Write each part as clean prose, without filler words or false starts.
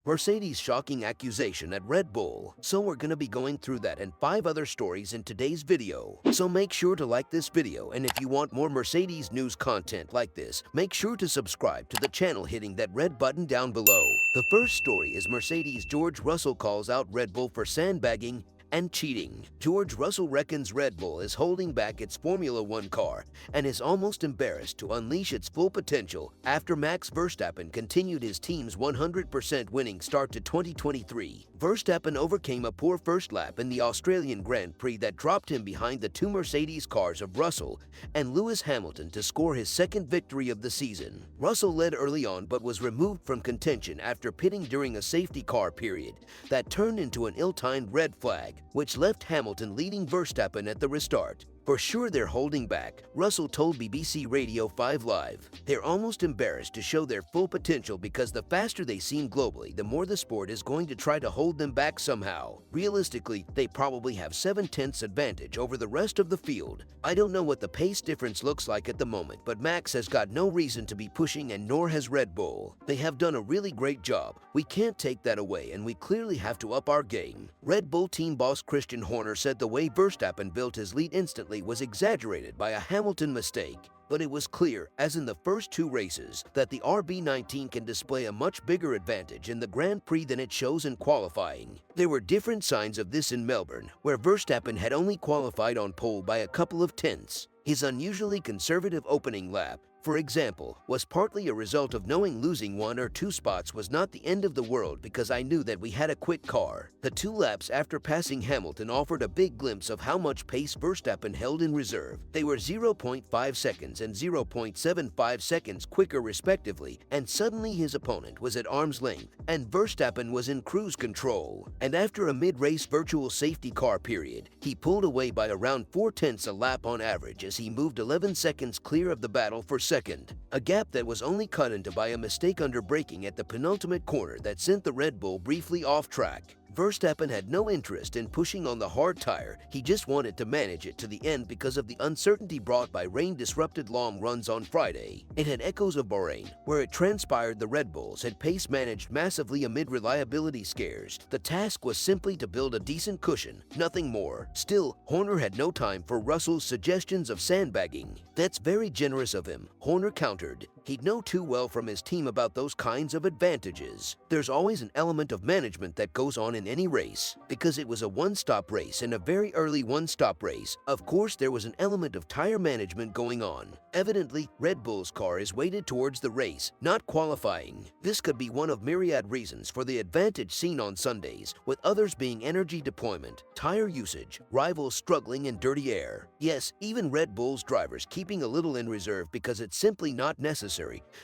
Mercedes' shocking accusation at Red Bull. So we're gonna be going through that and 5 other stories in today's video. So make sure to like this video, and if you want more Mercedes news content like this, make sure to subscribe to the channel hitting that red button down below. The first story is Mercedes' George Russell calls out Red Bull for sandbagging and cheating. George Russell reckons Red Bull is holding back its Formula One car and is almost embarrassed to unleash its full potential after Max Verstappen continued his team's 100% winning start to 2023. Verstappen overcame a poor first lap in the Australian Grand Prix that dropped him behind the 2 Mercedes cars of Russell and Lewis Hamilton to score his second victory of the season. Russell led early on but was removed from contention after pitting during a safety car period that turned into an ill-timed red flag, which left Hamilton leading Verstappen at the restart. For sure they're holding back, Russell told BBC Radio 5 Live. They're almost embarrassed to show their full potential because the faster they seem globally, the more the sport is going to try to hold them back somehow. Realistically, they probably have 7/10 advantage over the rest of the field. I don't know what the pace difference looks like at the moment, but Max has got no reason to be pushing, and nor has Red Bull. They have done a really great job. We can't take that away, and we clearly have to up our game. Red Bull team boss Christian Horner said the way Verstappen built his lead instantly was exaggerated by a Hamilton mistake, but it was clear, as in the first 2 races, that the RB19 can display a much bigger advantage in the Grand Prix than it shows in qualifying. There were different signs of this in Melbourne, where Verstappen had only qualified on pole by a couple of tenths. His unusually conservative opening lap, for example, was partly a result of knowing losing 1 or 2 spots was not the end of the world because I knew that we had a quick car. The 2 laps after passing Hamilton offered a big glimpse of how much pace Verstappen held in reserve. They were 0.5 seconds and 0.75 seconds quicker respectively, and suddenly his opponent was at arm's length, and Verstappen was in cruise control. And after a mid-race virtual safety car period, he pulled away by around 4/10 a lap on average as he moved 11 seconds clear of the battle for second, a gap that was only cut into by a mistake under braking at the penultimate corner that sent the Red Bull briefly off track. Verstappen had no interest in pushing on the hard tire, he just wanted to manage it to the end because of the uncertainty brought by rain-disrupted long runs on Friday. It had echoes of Bahrain, where it transpired the Red Bulls had pace managed massively amid reliability scares. The task was simply to build a decent cushion, nothing more. Still, Horner had no time for Russell's suggestions of sandbagging. That's very generous of him, Horner countered. He'd know too well from his team about those kinds of advantages. There's always an element of management that goes on in any race. Because it was a one-stop race and a very early one-stop race, of course there was an element of tire management going on. Evidently, Red Bull's car is weighted towards the race, not qualifying. This could be one of myriad reasons for the advantage seen on Sundays, with others being energy deployment, tire usage, rivals struggling in dirty air. Yes, even Red Bull's drivers keeping a little in reserve because it's simply not necessary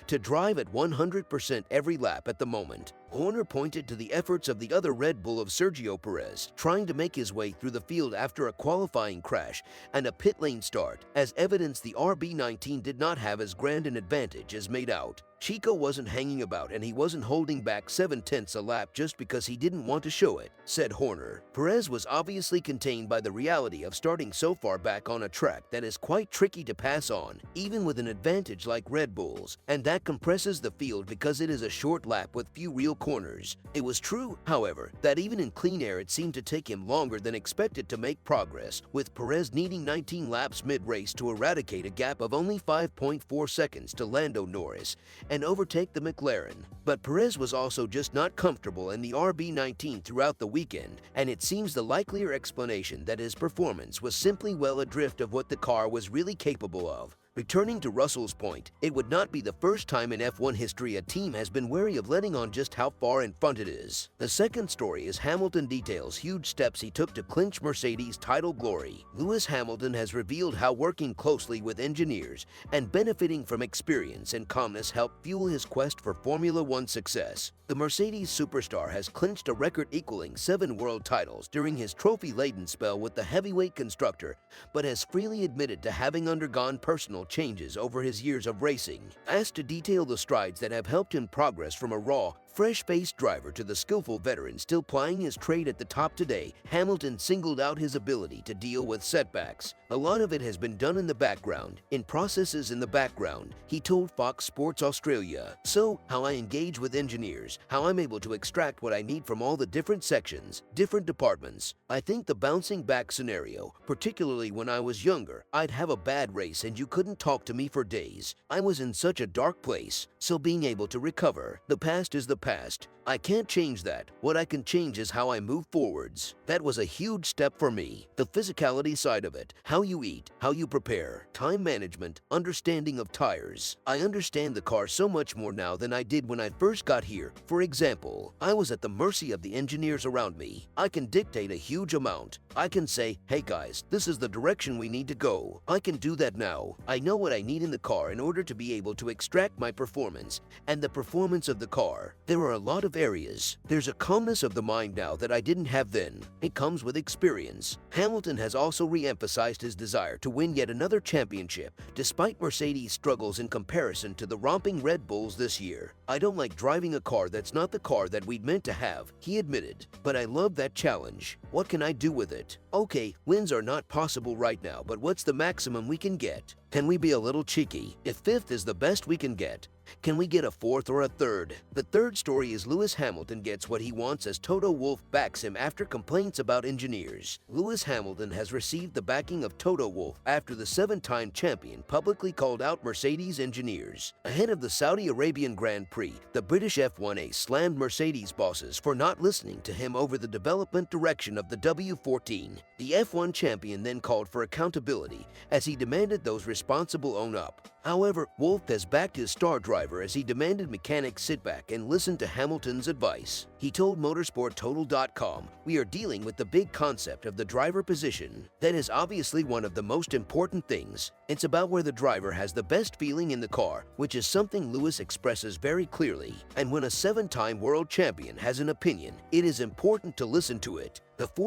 to drive at 100% every lap at the moment. Horner pointed to the efforts of the other Red Bull of Sergio Perez, trying to make his way through the field after a qualifying crash and a pit lane start, as evidence the RB19 did not have as grand an advantage as made out. Chico wasn't hanging about and he wasn't holding back 7/10 a lap just because he didn't want to show it, said Horner. Perez was obviously contained by the reality of starting so far back on a track that is quite tricky to pass on, even with an advantage like Red Bull's, and that compresses the field because it is a short lap with few real corners. It was true, however, that even in clean air it seemed to take him longer than expected to make progress, with Perez needing 19 laps mid-race to eradicate a gap of only 5.4 seconds to Lando Norris and overtake the McLaren. But Perez was also just not comfortable in the RB19 throughout the weekend, and it seems the likelier explanation that his performance was simply well adrift of what the car was really capable of. Returning to Russell's point, it would not be the first time in F1 history a team has been wary of letting on just how far in front it is. The second story is Hamilton details huge steps he took to clinch Mercedes' title glory. Lewis Hamilton has revealed how working closely with engineers and benefiting from experience and calmness helped fuel his quest for Formula One success. The Mercedes superstar has clinched a record-equaling 7 world titles during his trophy-laden spell with the heavyweight constructor, but has freely admitted to having undergone personal changes over his years of racing. Asked to detail the strides that have helped him progress from a raw, fresh-faced driver to the skillful veteran still plying his trade at the top today, Hamilton singled out his ability to deal with setbacks. A lot of it has been done in the background, in processes in the background, he told Fox Sports Australia. So, how I engage with engineers, how I'm able to extract what I need from all the different sections, different departments. I think the bouncing back scenario, particularly when I was younger, I'd have a bad race and you couldn't talk to me for days. I was in such a dark place, so being able to recover. The past is the past. I can't change that. What I can change is how I move forwards. That was a huge step for me. The physicality side of it, how you eat, how you prepare, time management, understanding of tires. I understand the car so much more now than I did when I first got here. For example, I was at the mercy of the engineers around me. I can dictate a huge amount. I can say, hey guys, this is the direction we need to go. I can do that now. I know what I need in the car in order to be able to extract my performance and the performance of the car. There are a lot of areas. There's a calmness of the mind now that I didn't have then. It comes with experience. Hamilton has also re-emphasized his desire to win yet another championship, despite Mercedes' struggles in comparison to the romping Red Bulls this year. I don't like driving a car that's not the car that we'd meant to have, he admitted, but I love that challenge. What can I do with it? Okay, wins are not possible right now, but what's the maximum we can get? Can we be a little cheeky? If fifth is the best we can get, can we get a fourth or a third? The third story is Lewis Hamilton gets what he wants as Toto Wolff backs him after complaints about engineers. Lewis Hamilton has received the backing of Toto Wolff after the seven-time champion publicly called out Mercedes engineers. Ahead of the Saudi Arabian Grand Prix, the British F1 ace slammed Mercedes bosses for not listening to him over the development direction of the W14. The F1 champion then called for accountability as he demanded those responsible own up. However, Wolff has backed his star driver as he demanded mechanics sit back and listen to Hamilton's advice. He told motorsporttotal.com, "We are dealing with the big concept of the driver position. That is obviously one of the most important things. It's about where the driver has the best feeling in the car, which is something Lewis expresses very clearly. And when a seven-time world champion has an opinion, it is important to listen to it."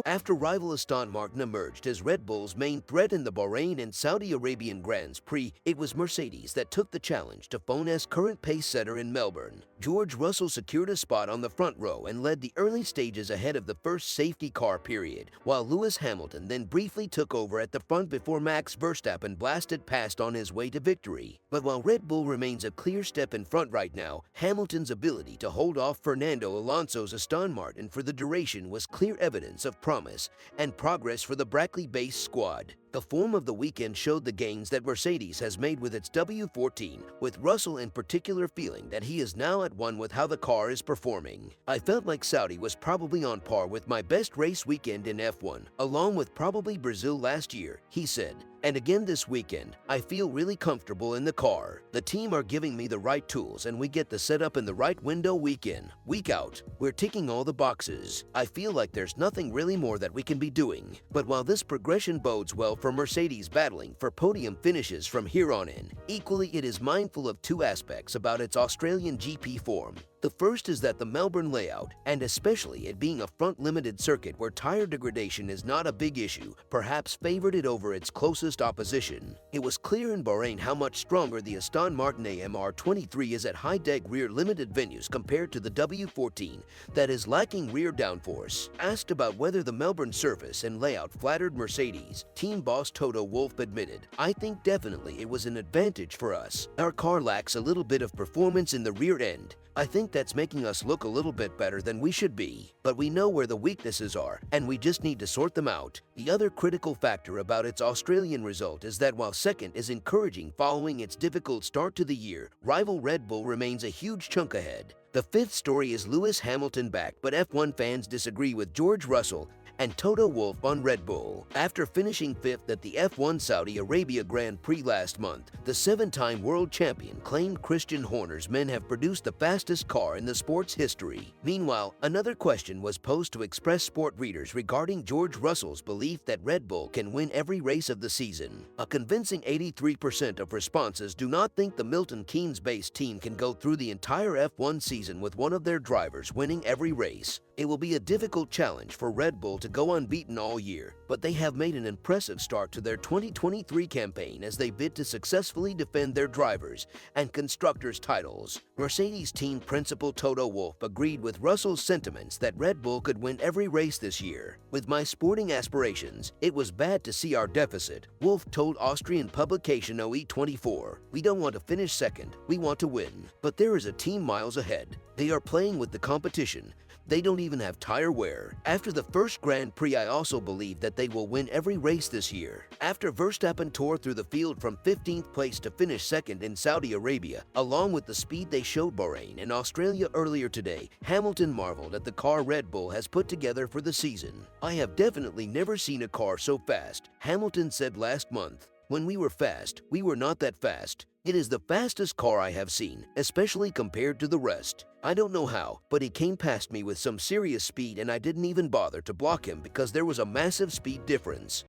After rival Aston Martin emerged as Red Bull's main threat in the Bahrain and Saudi Arabian Grands Prix, it was Mercedes that took the challenge to phone as current pace setter in Melbourne. George Russell secured a spot on the front row and led the early stages ahead of the first safety car period, while Lewis Hamilton then briefly took over at the front before Max Verstappen blasted past on his way to victory. But while Red Bull remains a clear step in front right now, Hamilton's ability to hold off Fernando Alonso's Aston Martin for the duration was clear evidence of promise and progress for the Brackley-based squad. The form of the weekend showed the gains that Mercedes has made with its W14, with Russell in particular feeling that he is now at one with how the car is performing. "I felt like Saudi was probably on par with my best race weekend in F1, along with probably Brazil last year," he said. "And again this weekend, I feel really comfortable in the car. The team are giving me the right tools and we get the setup in the right window week in, week out. We're ticking all the boxes. I feel like there's nothing really more that we can be doing." But while this progression bodes well for Mercedes battling for podium finishes from here on in, equally it is mindful of two aspects about its Australian GP form. The first is that the Melbourne layout, and especially it being a front-limited circuit where tire degradation is not a big issue, perhaps favored it over its closest opposition. It was clear in Bahrain how much stronger the Aston Martin AMR23 is at high-deg rear limited venues compared to the W14 that is lacking rear downforce. Asked about whether the Melbourne surface and layout flattered Mercedes, team boss Toto Wolff admitted, "I think definitely it was an advantage for us. Our car lacks a little bit of performance in the rear end. I think that's making us look a little bit better than we should be, but we know where the weaknesses are, and we just need to sort them out." The other critical factor about its Australian result is that while second is encouraging following its difficult start to the year, rival Red Bull remains a huge chunk ahead. The fifth story is Lewis Hamilton back, but F1 fans disagree with George Russell and Toto Wolff on Red Bull. After finishing fifth at the F1 Saudi Arabia Grand Prix last month, the seven-time world champion claimed Christian Horner's men have produced the fastest car in the sport's history. Meanwhile, another question was posed to Express Sport readers regarding George Russell's belief that Red Bull can win every race of the season. A convincing 83% of responses do not think the Milton Keynes-based team can go through the entire F1 season with one of their drivers winning every race. It will be a difficult challenge for Red Bull to go unbeaten all year, but they have made an impressive start to their 2023 campaign as they bid to successfully defend their drivers and constructors titles. Mercedes team principal Toto Wolff agreed with Russell's sentiments that Red Bull could win every race this year. With my sporting aspirations, it was bad to see our deficit, Wolff told Austrian publication OE24. We don't want to finish second, we want to win. But there is a team miles ahead. They are playing with the competition. They don't even have tire wear. After the first Grand Prix, I also believe that they will win every race this year. After Verstappen tore through the field from 15th place to finish second in Saudi Arabia, along with the speed they showed Bahrain and Australia earlier today, Hamilton marveled at the car Red Bull has put together for the season. I have definitely never seen a car so fast, Hamilton said last month. When we were fast, we were not that fast. It is the fastest car I have seen, especially compared to the rest. I don't know how, but he came past me with some serious speed and I didn't even bother to block him because there was a massive speed difference.